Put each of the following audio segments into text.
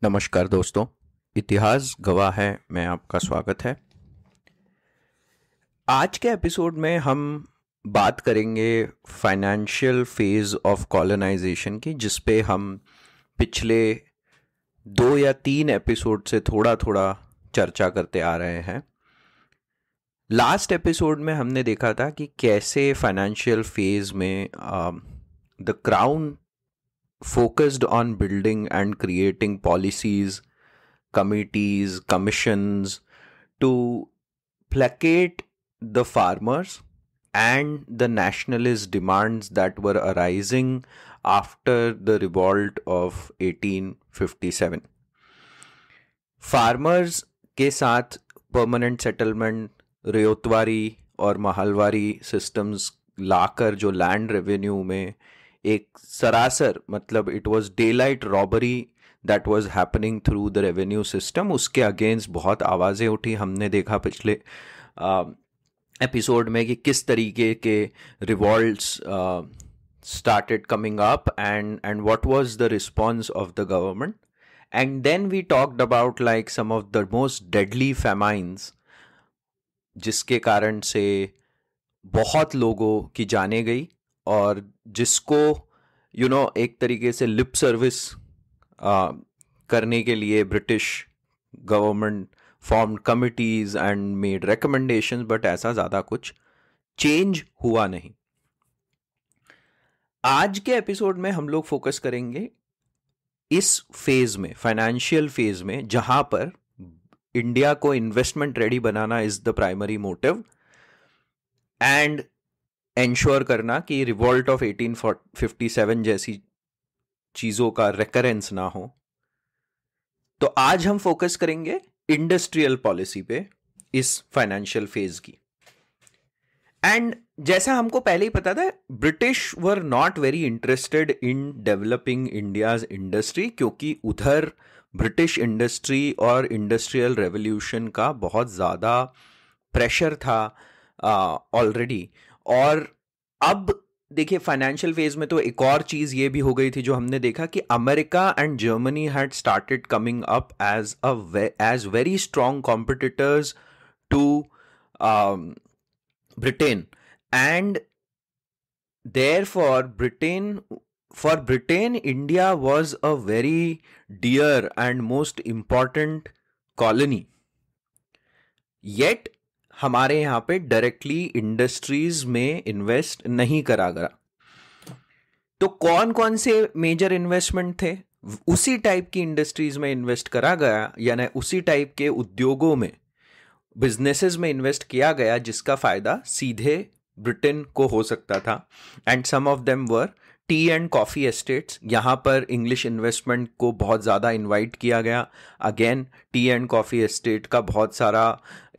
नमस्कार दोस्तों, इतिहास गवाह है मैं आपका स्वागत है। आज के एपिसोड में हम बात करेंगे फाइनेंशियल फेज ऑफ कॉलोनाइजेशन की, जिस पे हम पिछले 2 या 3 एपिसोड से थोड़ा थोड़ा चर्चा करते आ रहे हैं। लास्ट एपिसोड में हमने देखा था कि कैसे फाइनेंशियल फेज में the crown focused on building and creating policies, committees, commissions to placate the farmers and the nationalist demands that were arising after the revolt of 1857. Farmers के साथ परमानेंट सेटलमेंट, रेतवारी और महलवारी सिस्टम्स लाकर जो land revenue में एक सरासर मतलब it was daylight robbery that was happening through the revenue system, उसके against बहुत आवाज़ें उठी। हमने देखा पिछले एपिसोड में कि किस तरीके के revolts started coming up and what was the response of the government. And then we talked about like some of the most deadly famines जिसके कारण से बहुत लोगों की जाने गई और जिसको एक तरीके से लिप सर्विस करने के लिए British government formed committees and made recommendations, but ऐसा ज़्यादा कुछ चेंज हुआ नहीं। आज के एपिसोड में हम लोग फोकस करेंगे इस फेज में, फाइनेंशियल फेज में, जहां पर इंडिया को investment ready banana is the primary motive and ensure करना कि रिवॉल्ट ऑफ 1857 जैसी चीजों का रेकरेंस ना हो। तो आज हम फोकस करेंगे इंडस्ट्रियल पॉलिसी पे इस फाइनेंशियल फेज की। एंड जैसा हमको पहले ही पता था, British were not very interested in developing India's industry, क्योंकि उधर ब्रिटिश इंडस्ट्री और इंडस्ट्रियल रेवोल्यूशन का बहुत ज़्यादा प्रेशर था ऑलरेडी। और अब देखिए फाइनेंशियल फेज में तो एक और चीज़ ये भी हो गई थी जो हमने देखा कि America and Germany had started coming up as very strong competitors to Britain, and therefore for Britain India was a very dear and most important colony. Yet हमारे यहाँ पे डायरेक्टली इंडस्ट्रीज में इन्वेस्ट नहीं करा गया। तो कौन कौन से मेजर इन्वेस्टमेंट थे? उसी टाइप की इंडस्ट्रीज में इन्वेस्ट करा गया, यानी उसी टाइप के उद्योगों में, बिजनेसेस में इन्वेस्ट किया गया जिसका फायदा सीधे ब्रिटेन को हो सकता था। And some of them were tea and coffee estates. यहाँ पर इंग्लिश इन्वेस्टमेंट को बहुत ज़्यादा इनवाइट किया गया। Again T and coffee estate का बहुत सारा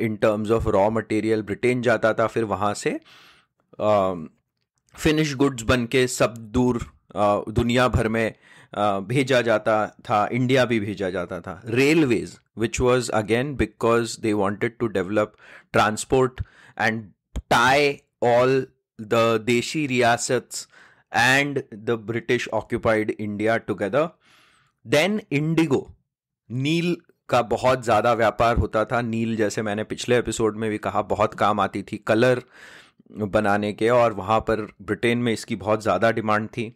इन terms of raw material Britain जाता था, फिर वहाँ से फिनिश गुड्स बन के सब दूर दुनिया भर में भेजा जाता था, इंडिया भी भेजा जाता था। Railways, which was again because they wanted to develop transport and tie all the Deshi riyasats and the British occupied India together. Then indigo, नील का बहुत ज़्यादा व्यापार होता था। नील, जैसे मैंने पिछले एपिसोड में भी कहा, बहुत काम आती थी कलर बनाने के, और वहाँ पर ब्रिटेन में इसकी बहुत ज़्यादा डिमांड थी।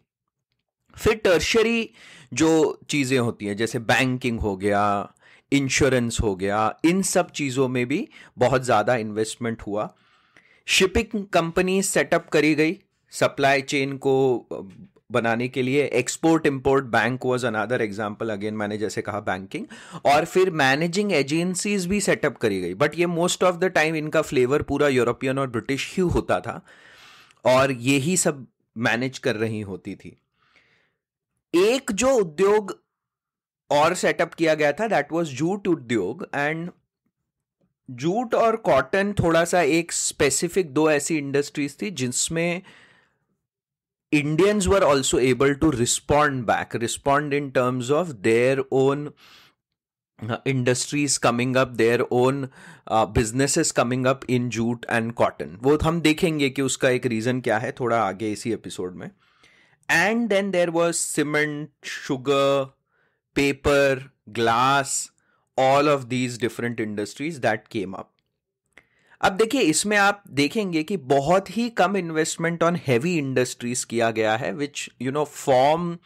फिर टर्शरी जो चीज़ें होती हैं जैसे बैंकिंग हो गया, इंश्योरेंस हो गया, इन सब चीज़ों में भी बहुत ज़्यादा इन्वेस्टमेंट हुआ। शिपिंग कंपनी सेटअप करी गई सप्लाई चेन को बनाने के लिए। Export import bank was another example, again मैंने जैसे कहा बैंकिंग। और फिर मैनेजिंग एजेंसीज भी सेटअप करी गई, बट ये मोस्ट ऑफ द टाइम इनका फ्लेवर पूरा यूरोपियन और ब्रिटिश ही होता था और यही सब मैनेज कर रही होती थी। एक जो उद्योग और सेटअप किया गया था दैट वाज जूट उद्योग। एंड जूट और कॉटन थोड़ा सा एक स्पेसिफिक दो ऐसी इंडस्ट्रीज थी जिसमें Indians were also able to respond in terms of their own industries coming up, their own businesses coming up in jute and cotton. वो हम देखेंगे कि उसका एक रीजन क्या है थोड़ा आगे इसी एपिसोड में। And then there was cement, sugar, paper, glass, all of these different industries that came up. अब देखिए इसमें आप देखेंगे कि बहुत ही कम इन्वेस्टमेंट ऑन हैवी इंडस्ट्रीज किया गया है, which you know form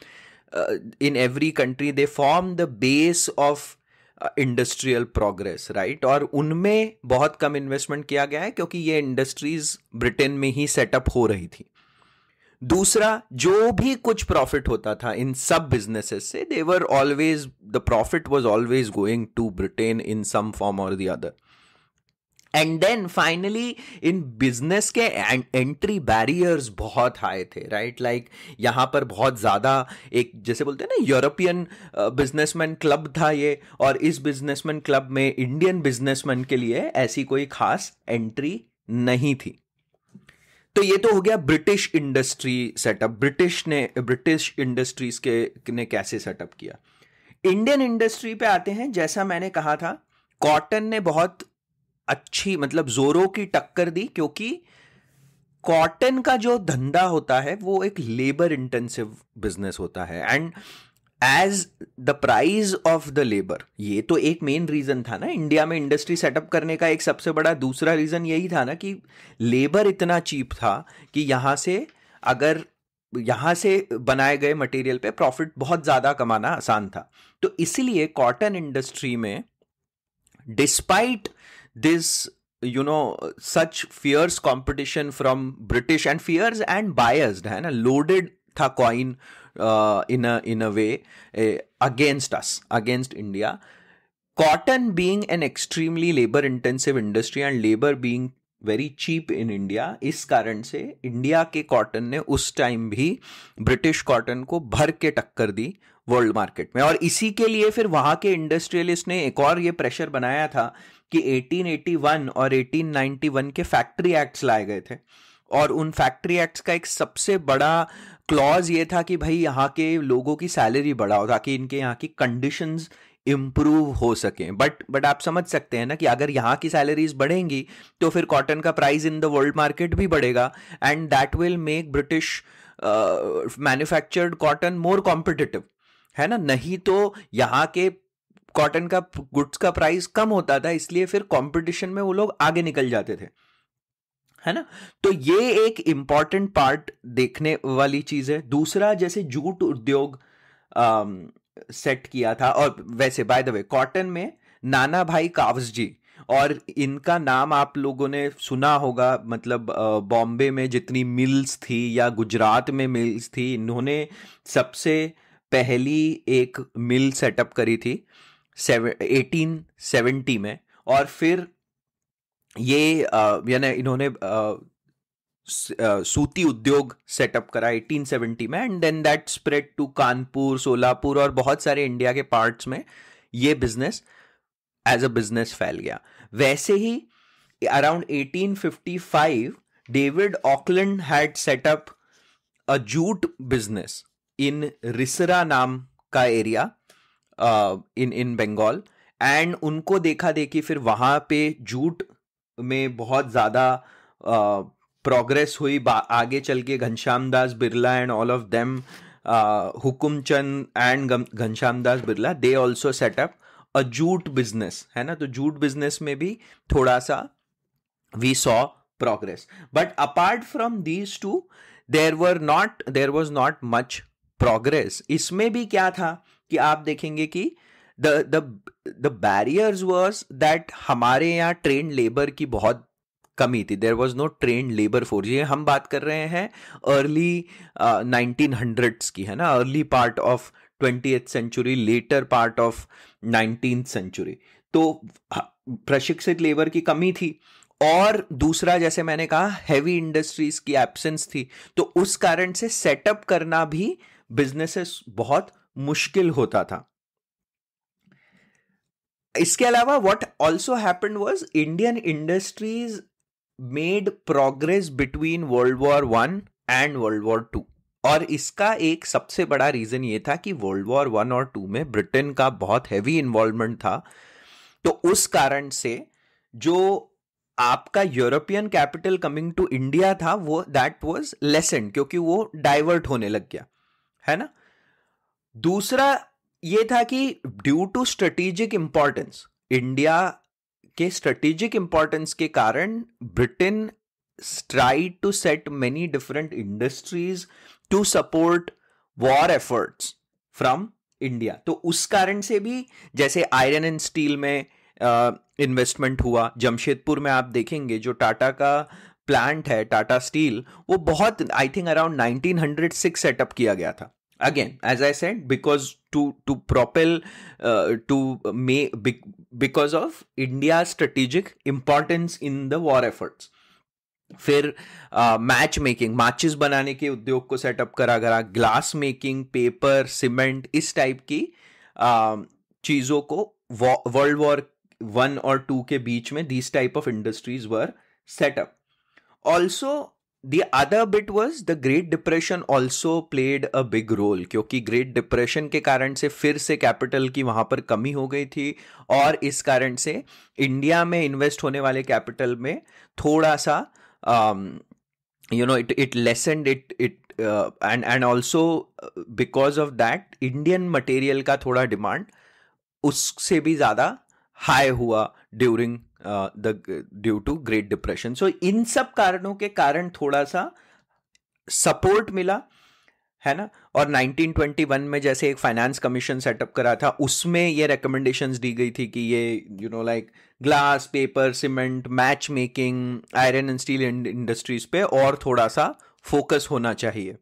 in every country, they form the base of industrial progress, right. और उनमें बहुत कम इन्वेस्टमेंट किया गया है क्योंकि ये इंडस्ट्रीज ब्रिटेन में ही सेटअप हो रही थी. दूसरा, जो भी कुछ प्रॉफिट होता था इन सब बिजनेसेस से, they were always, the profit was always going to Britain in some form और the other. And then finally in business के एंट्री बैरियर्स बहुत हाई थे, राइट. लाइक यहाँ पर बहुत ज़्यादा एक जैसे बोलते हैं ना यूरोपियन बिजनेसमैन क्लब था ये, और इस बिजनेसमैन क्लब में इंडियन बिजनेसमैन के लिए ऐसी कोई खास एंट्री नहीं थी. तो ये तो हो गया British industry setup. British industries ने कैसे सेटअप किया. इंडियन इंडस्ट्री पे आते हैं. जैसा मैंने कहा था, कॉटन ने बहुत अच्छी मतलब जोरों की टक्कर दी, क्योंकि कॉटन का जो धंधा होता है वो एक लेबर इंटेंसिव बिजनेस होता है. And as the price of the labour, ये तो एक मेन रीजन था ना इंडिया में इंडस्ट्री सेटअप करने का. एक सबसे बड़ा दूसरा रीजन यही था ना कि लेबर इतना चीप था कि यहाँ से बनाए गए मटेरियल पे प्रॉफिट बहुत ज्यादा कमाना आसान था. तो इसीलिए कॉटन इंडस्ट्री में despite this such fierce competition from British and fierce and biased, है ना, loaded था coin in a way against us, against India. Cotton being an extremely labor intensive industry and labor being very cheap in India, इस कारण से India के cotton ने उस time भी ब्रिटिश कॉटन को भर के टक्कर दी वर्ल्ड मार्केट में. और इसी के लिए फिर वहां के इंडस्ट्रियलिस्ट ने एक और ये प्रेशर बनाया था कि 1881 और 1891 के फैक्ट्री एक्ट्स लाए गए थे. और उन फैक्ट्री एक्ट्स का एक सबसे बड़ा क्लॉज ये था कि भाई यहाँ के लोगों की सैलरी बढ़ाओ ताकि इनके यहाँ की कंडीशंस इंप्रूव हो सकें. बट आप समझ सकते हैं ना कि अगर यहाँ की सैलरीज बढ़ेंगी तो फिर कॉटन का price in the world market भी बढ़ेगा, and that will make British manufactured cotton more competitive, है ना. नहीं तो यहाँ के कॉटन का गुड्स का प्राइस कम होता था, इसलिए फिर कंपटीशन में वो लोग आगे निकल जाते थे, है ना. तो ये एक इंपॉर्टेंट पार्ट देखने वाली चीज है. दूसरा, जैसे जूट उद्योग सेट किया था. और वैसे बाय द वे कॉटन में नाना भाई कावस जी, और इनका नाम आप लोगों ने सुना होगा. मतलब बॉम्बे में जितनी मिल्स थी या गुजरात में मिल्स थी, इन्होंने सबसे पहली एक मिल सेटअप करी थी 1870 में. और फिर ये यानी इन्होंने सूती उद्योग सेटअप करा 1870 में, and then that spread to Kanpur, Solapur और बहुत सारे इंडिया के पार्ट्स में ये बिजनेस एज अ बिजनेस फैल गया. वैसे ही around 1855 David Auckland had set up a jute business in Rishra नाम का एरिया इन बंगाल. एंड उनको देखा देखी फिर वहां पे जूट में बहुत ज्यादा प्रोग्रेस हुई. आगे चल के Ghanshyam Das Birla and all of them, Hukumchand and Ghanshyam Das Birla, they also set up a jute business, है ना. तो जूट बिजनेस में भी थोड़ा सा we saw progress. But apart from these two there was not much progress. इसमें भी क्या था कि आप देखेंगे कि द बैरियर्स वाज दैट हमारे यहाँ ट्रेंड लेबर की बहुत कमी थी. There was no trained labour force. ये हम बात कर रहे हैं अर्ली 1900s की, है ना, early part of 20th century, later part of 19th century. तो प्रशिक्षित लेबर की कमी थी. और दूसरा, जैसे मैंने कहा, हैवी इंडस्ट्रीज की एब्सेंस थी. तो उस कारण से सेटअप करना भी बिजनेसेस बहुत मुश्किल होता था. इसके अलावा what also happened was Indian industries made progress between world war 1 and world war 2. और इसका एक सबसे बड़ा रीजन ये था कि वर्ल्ड वॉर 1 और 2 में ब्रिटेन का बहुत हैवी इन्वॉल्वमेंट था. तो उस कारण से जो आपका European capital coming to India था वो दैट वाज लेसेंड, क्योंकि वो डाइवर्ट होने लग गया, है ना. दूसरा, ये था कि due to strategic importance, India के स्ट्रेटेजिक इंपॉर्टेंस के कारण Britain tried to set many different industries to support war efforts from India. तो उस कारण से भी जैसे आयरन एंड स्टील में इन्वेस्टमेंट हुआ, जमशेदपुर में आप देखेंगे जो टाटा का प्लांट है टाटा स्टील, वो बहुत आई थिंक अराउंड 1906 सेटअप किया गया था। Again as I said because to propel because of India strategic importance in the war efforts. फिर मैच मेकिंग, माचिस बनाने के उद्योग को सेटअप करा गया, ग्लास मेकिंग, पेपर, सीमेंट, इस टाइप की चीजों को वर्ल्ड वॉर 1 और 2 के बीच में these type of industries were setup. Also the other bit was the great depression also played a big role, क्योंकि ग्रेट डिप्रेशन के कारण से फिर से कैपिटल की वहां पर कमी हो गई थी, और इस कारण से इंडिया में इन्वेस्ट होने वाले कैपिटल में थोड़ा सा it lessened it and also because of that Indian material का थोड़ा डिमांड उससे भी ज्यादा हाई हुआ ड्यू टू ग्रेट डिप्रेशन। सो इन सब कारणों के कारण थोड़ा सा सपोर्ट मिला, है ना। और 1921 में जैसे एक फाइनेंस कमीशन सेटअप करा था, उसमें ये रिकमेंडेशंस दी गई थी कि ये like glass, paper, cement, match making, iron and steel industries पे और थोड़ा सा फोकस होना चाहिए।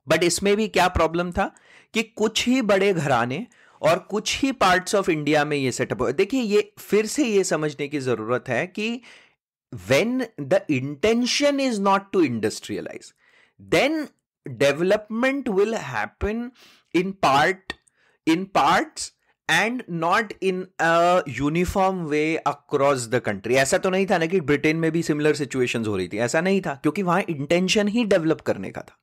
बट इसमें भी क्या प्रॉब्लम था कि कुछ ही बड़े घराने और कुछ ही पार्ट्स ऑफ इंडिया में ये सेटअप हो। देखिए, ये फिर से ये समझने की जरूरत है कि when the intention is not to industrialise, then development will happen in parts and not in a uniform way across the country। ऐसा तो नहीं था ना कि ब्रिटेन में भी सिमिलर सिचुएशंस हो रही थी, ऐसा नहीं था, क्योंकि वहां इंटेंशन ही डेवलप करने का था,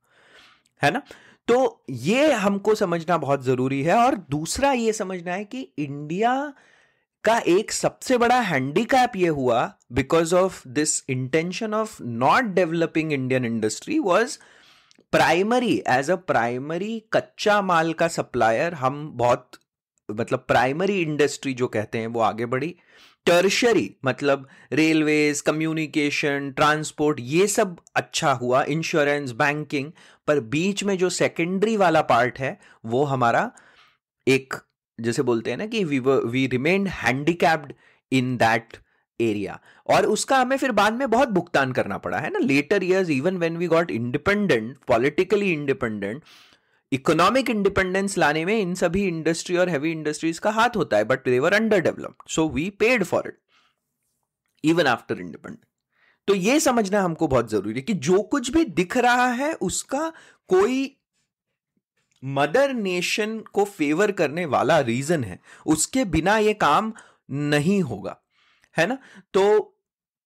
है ना। तो ये हमको समझना बहुत जरूरी है। और दूसरा ये समझना है कि इंडिया का एक सबसे बड़ा हैंडीकैप ये हुआ because of this intention of not developing Indian industry was primary, as a primary कच्चा माल का सप्लायर हम बहुत, मतलब प्राइमरी इंडस्ट्री जो कहते हैं वो आगे बढ़ी। टर्शरी मतलब रेलवेज, कम्युनिकेशन, ट्रांसपोर्ट, ये सब अच्छा हुआ, इंश्योरेंस, बैंकिंग। पर बीच में जो सेकेंडरी वाला पार्ट है वो हमारा एक, जैसे बोलते हैं ना कि we remained handicapped in that area, और उसका हमें फिर बाद में बहुत भुगतान करना पड़ा, है ना। Later years, even when we got independent, politically independent, economic independence लाने में इन सभी इंडस्ट्री और हैवी इंडस्ट्रीज का हाथ होता है, but they were underdeveloped, so we paid for it even after independence. तो ये समझना हमको बहुत जरूरी है कि जो कुछ भी दिख रहा है उसका कोई मदर नेशन को फेवर करने वाला रीजन है, उसके बिना ये काम नहीं होगा, है ना। तो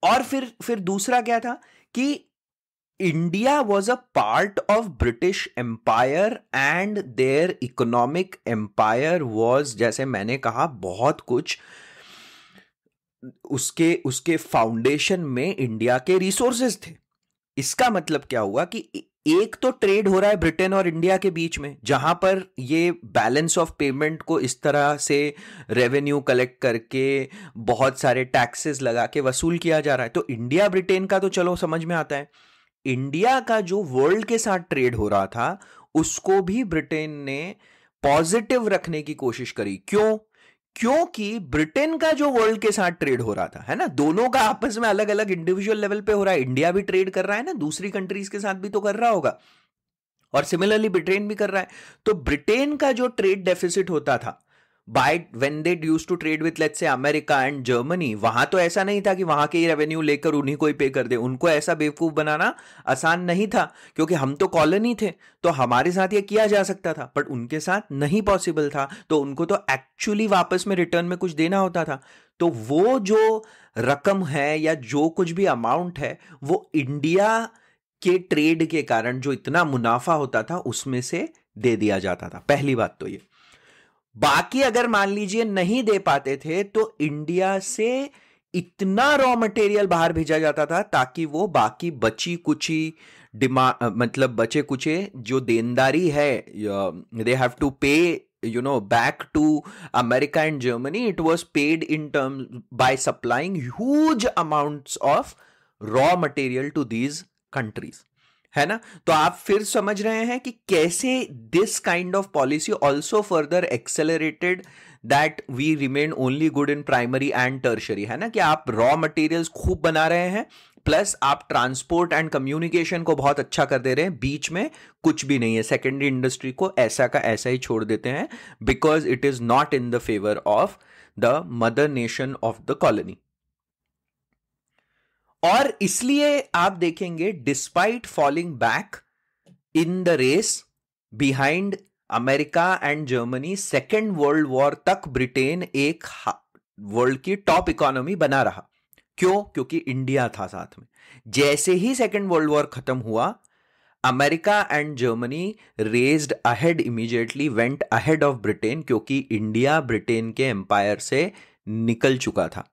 और फिर दूसरा क्या था कि India was a part of British empire and their economic empire was, जैसे मैंने कहा, बहुत कुछ उसके फाउंडेशन में इंडिया के रिसोर्सेज थे। इसका मतलब क्या हुआ कि एक तो ट्रेड हो रहा है ब्रिटेन और इंडिया के बीच में, जहां पर ये बैलेंस ऑफ पेमेंट को इस तरह से रेवेन्यू कलेक्ट करके बहुत सारे टैक्सेस लगा के वसूल किया जा रहा है। तो इंडिया ब्रिटेन का तो चलो समझ में आता है। इंडिया का जो वर्ल्ड के साथ ट्रेड हो रहा था उसको भी ब्रिटेन ने पॉजिटिव रखने की कोशिश करी। क्यों? क्योंकि ब्रिटेन का जो वर्ल्ड के साथ ट्रेड हो रहा था, है ना, दोनों का आपस में अलग अलग इंडिविजुअल लेवल पे हो रहा है। इंडिया भी ट्रेड कर रहा है ना, दूसरी कंट्रीज के साथ भी तो कर रहा होगा, और सिमिलरली ब्रिटेन भी कर रहा है। तो ब्रिटेन का जो ट्रेड डेफिसिट होता था by when they used to trade with let's say America and Germany, वहां तो ऐसा नहीं था कि वहां के रेवेन्यू लेकर उन्हीं को ही पे कर दे। उनको ऐसा बेवकूफ बनाना आसान नहीं था, क्योंकि हम तो कॉलोनी थे, तो हमारे साथ ये किया जा सकता था, बट उनके साथ नहीं पॉसिबल था। तो उनको तो एक्चुअली वापस में रिटर्न में कुछ देना होता था। तो वो जो रकम है या जो कुछ भी अमाउंट है वो इंडिया के ट्रेड के कारण जो इतना मुनाफा होता था उसमें से दे दिया जाता था। पहली बात तो ये। बाकी अगर मान लीजिए नहीं दे पाते थे तो इंडिया से इतना रॉ मटेरियल बाहर भेजा जाता था ताकि वो बाकी बची कुची मतलब बचे कुचे जो देनदारी है, दे हैव टू पे back to America and Germany, it was paid in terms by supplying huge amounts of raw material to these countries, है ना. तो आप फिर समझ रहे हैं कि कैसे this kind of policy also further accelerated that we remain only good in primary and tertiary, है ना, कि आप रॉ मटेरियल्स खूब बना रहे हैं प्लस आप ट्रांसपोर्ट एंड कम्युनिकेशन को बहुत अच्छा कर दे रहे हैं, बीच में कुछ भी नहीं है, सेकेंडरी इंडस्ट्री को ऐसा का ऐसा ही छोड़ देते हैं because it is not in the favour of the mother nation of the colony. और इसलिए आप देखेंगे despite falling back in the race behind America and Germany, second world war तक ब्रिटेन एक वर्ल्ड की टॉप इकोनॉमी बना रहा. क्यों? क्योंकि इंडिया था साथ में. जैसे ही सेकेंड वर्ल्ड वॉर खत्म हुआ, America and Germany raised ahead immediately, went ahead of Britain, क्योंकि इंडिया ब्रिटेन के एम्पायर से निकल चुका था.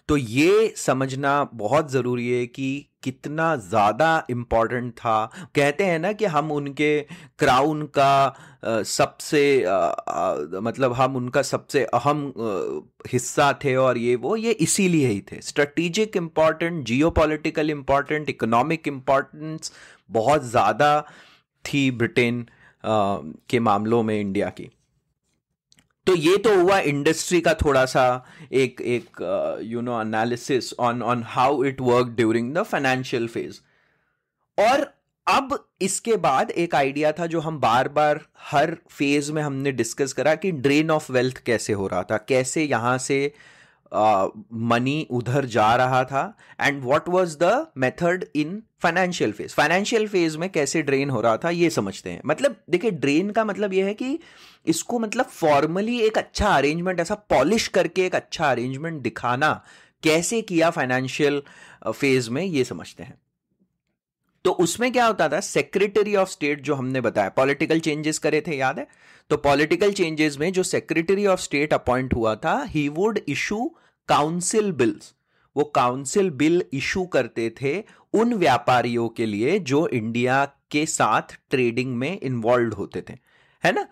तो ये समझना बहुत जरूरी है कि कितना ज्यादा इंपॉर्टेंट था. कहते हैं ना कि हम उनके क्राउन का सबसे मतलब हम उनका सबसे अहम हिस्सा थे और ये इसीलिए ही थे. Strategic important, geopolitical important, economic importance बहुत ज्यादा थी ब्रिटेन के मामलों में इंडिया की. तो ये तो हुआ इंडस्ट्री का थोड़ा सा एक analysis on how it work during the financial phase. और अब इसके बाद एक आइडिया था जो हम बार बार हर फेज में हमने डिस्कस करा कि ड्रेन ऑफ वेल्थ कैसे हो रहा था, कैसे यहां से मनी उधर जा रहा था, and what was the method in financial phase. Financial phase में कैसे ड्रेन हो रहा था ये समझते हैं. मतलब देखिए, ड्रेन का मतलब ये है कि इसको मतलब फॉर्मली एक अच्छा अरेंजमेंट, ऐसा पॉलिश करके एक अच्छा अरेंजमेंट दिखाना कैसे किया फाइनेंशियल फेज में, ये समझते हैं. तो उसमें क्या होता था, सेक्रेटरी ऑफ स्टेट जो हमने बताया, पॉलिटिकल चेंजेस करे थे, याद है. तो पॉलिटिकल चेंजेस में जो सेक्रेटरी ऑफ स्टेट अपॉइंट हुआ था, he would issue council bills. वो काउंसिल बिल इशू करते थे उन व्यापारियों के लिए जो इंडिया के साथ ट्रेडिंग में इन्वॉल्व होते थे, है ना.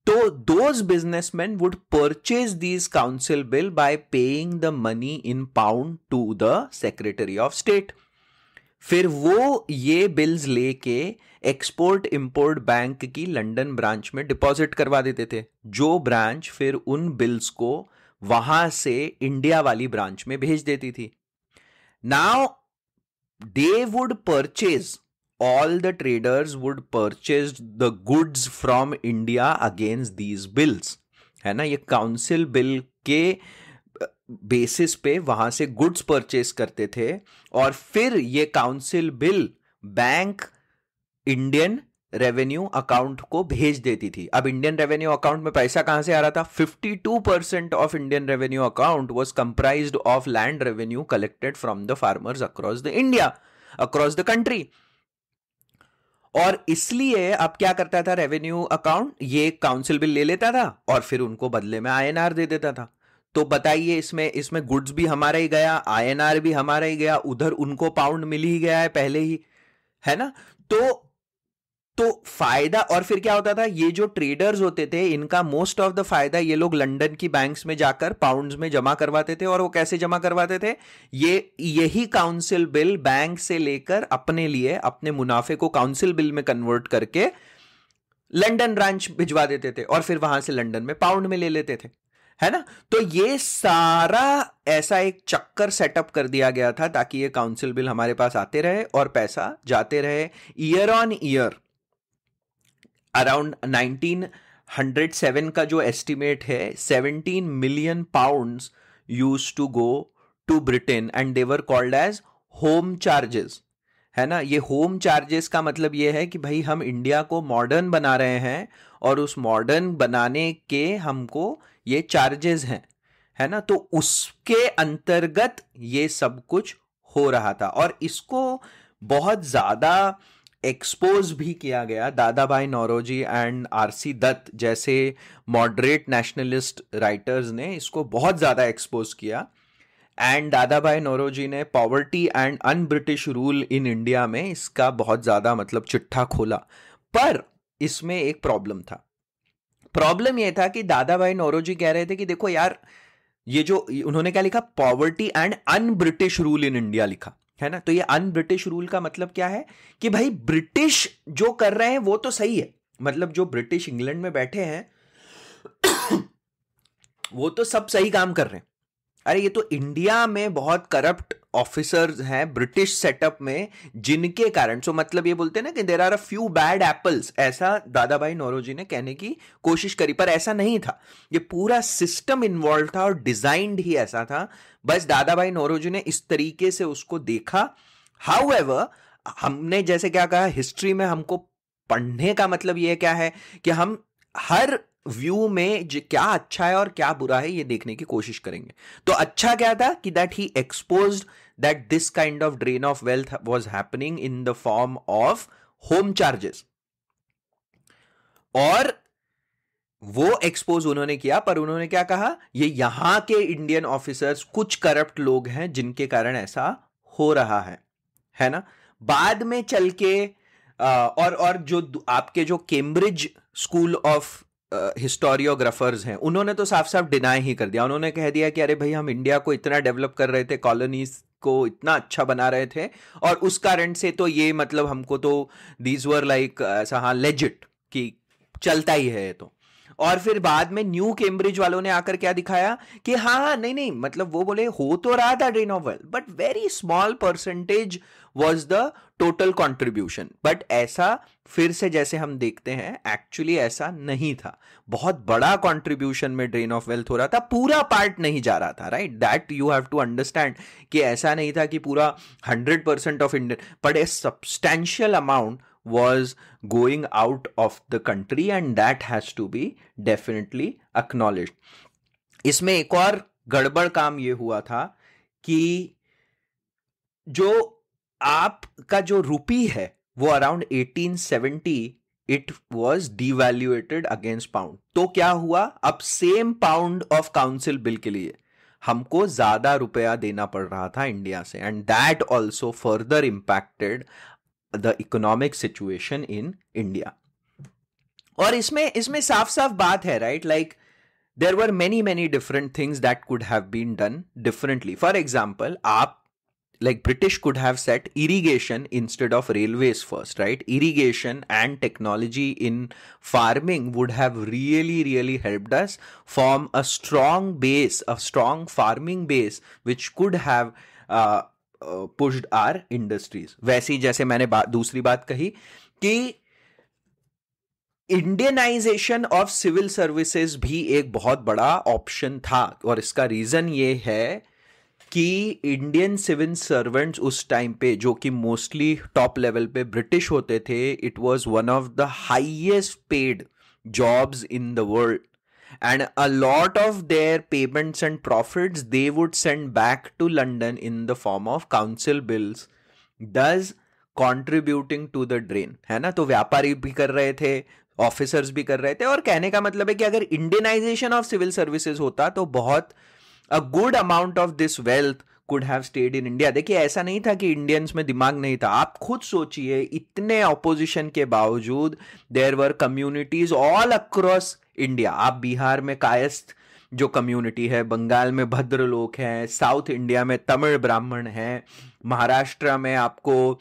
तो those businessman would purchase this council bill by paying the money in pound to the secretary of state. फिर वो ये बिल्स लेके एक्सपोर्ट इंपोर्ट बैंक की लंदन ब्रांच में डिपॉजिट करवा देते थे, जो ब्रांच फिर उन बिल्स को वहां से इंडिया वाली ब्रांच में भेज देती थी. Now they would purchase, all the traders would purchase the goods from India against these bills, है ना. ये काउंसिल बिल के बेसिस पे वहां से गुड्स परचेज करते थे और फिर ये council bill bank Indian revenue account को भेज देती थी. अब इंडियन रेवेन्यू अकाउंट में पैसा कहां से आ रहा था? 52% of Indian revenue account was comprised of land revenue collected from the farmers across the India, across the country. और इसलिए अब क्या करता था रेवेन्यू अकाउंट, ये काउंसिल बिल ले लेता था और फिर उनको बदले में आईएनआर दे देता था. तो बताइए, इसमें गुड्स भी हमारा ही गया, आईएनआर भी हमारा ही गया, उधर उनको पाउंड मिल ही गया है पहले ही, है ना. तो फायदा. और फिर क्या होता था, ये जो ट्रेडर्स होते थे इनका मोस्ट ऑफ द फायदा ये लोग लंदन की बैंक्स में जाकर पाउंड्स में जमा करवाते थे. और वो कैसे जमा करवाते थे, यही काउंसिल बिल बैंक से लेकर अपने लिए अपने मुनाफे को काउंसिल बिल में कन्वर्ट करके लंदन ब्रांच भिजवा देते थे और फिर वहां से लंदन में पाउंड में ले लेते थे, है ना. तो ये सारा ऐसा एक चक्कर सेटअप कर दिया गया था ताकि ये काउंसिल बिल हमारे पास आते रहे और पैसा जाते रहे. ईयर ऑन ईयर अराउंड 1907 का जो एस्टिमेट है, 17 million pounds used to go to Britain and they were called as home charges, है ना. ये होम चार्जेस का मतलब ये है कि भाई हम इंडिया को मॉडर्न बना रहे हैं और उस मॉडर्न बनाने के हमको ये चार्जेस हैं, है ना. तो उसके अंतर्गत ये सब कुछ हो रहा था और इसको बहुत ज्यादा एक्सपोज भी किया गया. दादा भाई नौरोजी एंड आरसी दत्त जैसे मॉडरेट नेशनलिस्ट राइटर्स ने इसको बहुत ज्यादा एक्सपोज किया. एंड दादा भाई नौरोजी ने poverty and un British rule in India में इसका बहुत ज्यादा मतलब चिट्ठा खोला. पर इसमें एक प्रॉब्लम था. प्रॉब्लम ये था कि दादा भाई नौरोजी कह रहे थे कि देखो यार, ये जो उन्होंने क्या लिखा, poverty and un British rule in India लिखा है ना। तो ये अन ब्रिटिश रूल का मतलब क्या है कि भाई ब्रिटिश जो कर रहे हैं वो तो सही है, मतलब जो ब्रिटिश इंग्लैंड में बैठे हैं वो तो सब सही काम कर रहे हैं। अरे ये तो इंडिया में बहुत करप्ट ऑफिसर्स हैं ब्रिटिश सेटअप में, जिनके कारण, सो मतलब ये बोलते हैं ना कि there are a few bad apples, ऐसा दादा भाई नौरोजी ने कहने की कोशिश करी, पर ऐसा नहीं था। ये पूरा सिस्टम इन्वॉल्व था और डिजाइंड ही ऐसा था, बस दादा भाई नौरोजी ने इस तरीके से उसको देखा। हाउएवर, हमने जैसे क्या कहा, हिस्ट्री में हमको पढ़ने का मतलब ये क्या है कि हम हर व्यू में क्या अच्छा है और क्या बुरा है ये देखने की कोशिश करेंगे। तो अच्छा क्या था कि that he exposed that this kind of drain of wealth was happening in the form of home charges, और वो एक्सपोज उन्होंने किया। पर उन्होंने क्या कहा, ये यहां के इंडियन ऑफिसर्स कुछ करप्ट लोग हैं जिनके कारण ऐसा हो रहा है ना। बाद में चल के और जो आपके जो कैम्ब्रिज स्कूल ऑफ हिस्टोरियोग्राफर्स हैं, उन्होंने तो साफ साफ डिनाई ही कर दिया। उन्होंने कह दिया कि अरे भाई, हम इंडिया को इतना डेवलप कर रहे थे, कॉलोनीज को इतना अच्छा बना रहे थे, और उस कारण से तो ये मतलब हमको तो दीज वर लाइक ऐसा, हाँ लेजिट कि चलता ही है ये तो। और फिर बाद में न्यू कैम्ब्रिज वालों ने आकर क्या दिखाया कि हाँ नहीं नहीं, मतलब वो बोले हो तो रहा था drain of wealth, but very small percentage was the total contribution. But ऐसा फिर से जैसे हम देखते हैं, एक्चुअली ऐसा नहीं था। बहुत बड़ा कंट्रीब्यूशन में ड्रेन ऑफ वेल्थ हो रहा था, पूरा पार्ट नहीं जा रहा था, right. That you have to understand कि ऐसा नहीं था कि पूरा 100% of Indian, but a substantial amount was going out of the country and that has to be definitely acknowledged. इसमें एक और गड़बड़ काम ये हुआ था कि जो आपका जो रुपी है वो around 1870 it was devalued against pound. तो क्या हुआ, अब same pound of council bill के लिए हमको ज्यादा रुपया देना पड़ रहा था इंडिया से, and that also further impacted the economic situation in India. और इसमें साफ साफ बात है, right, like there were many different things that could have been done differently. For example, आप like British could have set irrigation instead of railways first, right? Irrigation and technology in farming would have really helped us form a strong base, a strong farming base which could have pushed our industries. वैसे ही जैसे मैंने दूसरी बात कही कि Indianisation of civil services भी एक बहुत बड़ा ऑप्शन था, और इसका रीजन ये है कि इंडियन सिविल सर्वेंट्स उस टाइम पे, जो कि मोस्टली टॉप लेवल पे ब्रिटिश होते थे, it was one of the highest paid jobs in the world, and a lot of their payments and profits they would send back to London in the form of council bills, thus contributing to the drain, है ना। तो व्यापारी भी कर रहे थे, officers भी कर रहे थे, और कहने का मतलब है कि अगर इंडियनाइजेशन ऑफ सिविल सर्विसेज होता तो बहुत a good amount of this wealth could have stayed in India. देखिए, ऐसा नहीं था कि इंडियंस में दिमाग नहीं था। आप खुद सोचिए, इतने ऑपोजिशन के बावजूद there were communities all across India. आप बिहार में कायस्थ जो कम्युनिटी है, बंगाल में भद्र लोग हैं, साउथ इंडिया में तमिल ब्राह्मण हैं, महाराष्ट्र में आपको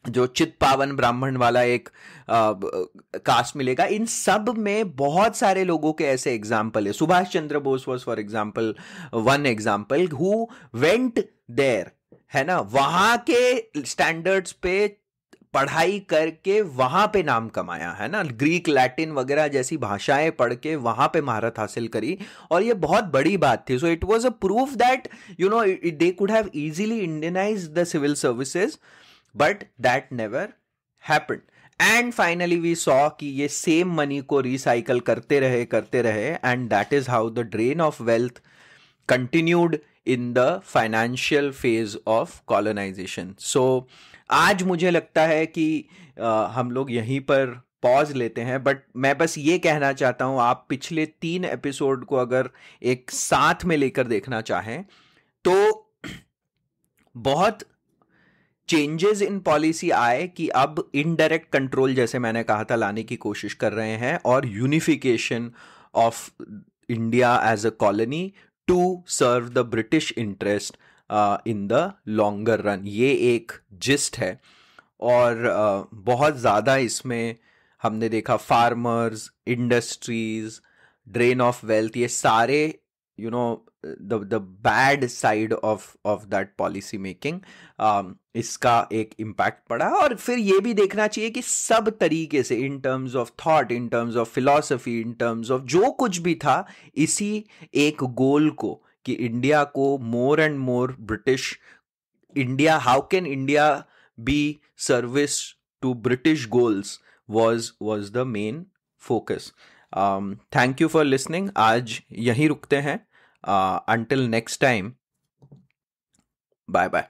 जो चित पावन ब्राह्मण वाला एक कास्ट मिलेगा। इन सब में बहुत सारे लोगों के ऐसे एग्जाम्पल है। Subhash Chandra Bose was for example one example who went there, है ना, वहां के स्टैंडर्ड्स पे पढ़ाई करके वहां पे नाम कमाया, है ना, ग्रीक लैटिन वगैरह जैसी भाषाएं पढ़ के वहां पे महारत हासिल करी, और ये बहुत बड़ी बात थी। So it was a proof that you know they could have easily Indianize the civil services, but that never happened. And finally we saw कि ये same money को recycle करते रहे and that is how the drain of wealth continued in the financial phase of colonization. So आज मुझे लगता है कि हम लोग यहीं पर पॉज लेते हैं, बट मैं बस ये कहना चाहता हूं, आप पिछले 3 एपिसोड को अगर एक साथ में लेकर देखना चाहें तो बहुत चेंजेस इन पॉलिसी आए कि अब इनडायरेक्ट कंट्रोल, जैसे मैंने कहा था, लाने की कोशिश कर रहे हैं, और unification of India as a colony to serve the British interest in the longer run, ये एक जिस्ट है। और बहुत ज़्यादा इसमें हमने देखा farmers, industries, drain of wealth, ये सारे you know the bad side of that policy making, इसका एक इम्पैक्ट पड़ा। और फिर ये भी देखना चाहिए कि सब तरीके से, इन terms of thought, in terms of philosophy, in terms of जो कुछ भी था, इसी एक गोल को, कि इंडिया को more and more British India, how can India be service to British goals was the main focus. Thank you for listening. आज यहीं रुकते हैं. Until next time, bye bye.